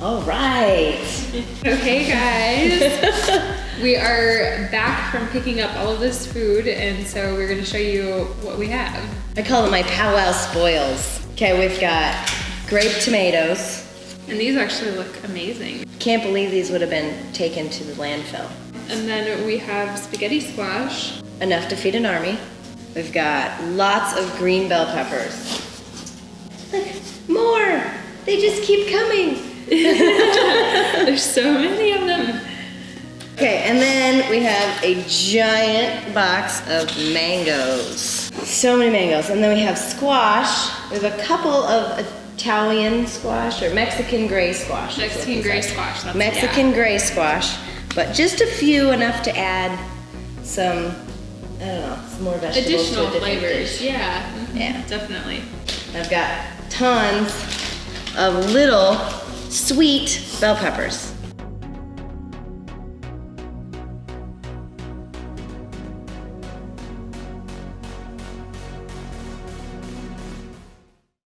All right. Okay, guys. We are back from picking up all of this food, and so we're going to show you what we have. I call them my powwow spoils. Okay, we've got grape tomatoes. And these actually look amazing. Can't believe these would have been taken to the landfill. And then we have spaghetti squash. Enough to feed an army. We've got lots of green bell peppers. Look, more! They just keep coming. There's so many of them. Okay, and then we have a giant box of mangoes. So many mangoes. And then we have squash. We have a couple of Italian squash or Mexican gray squash. Mexican gray squash. That's, Mexican gray squash, but just a few, enough to add some, I don't know, some more vegetables. Additional to a different flavors. dish. Yeah. Mm-hmm. Yeah. Definitely. I've got tons of little sweet bell peppers.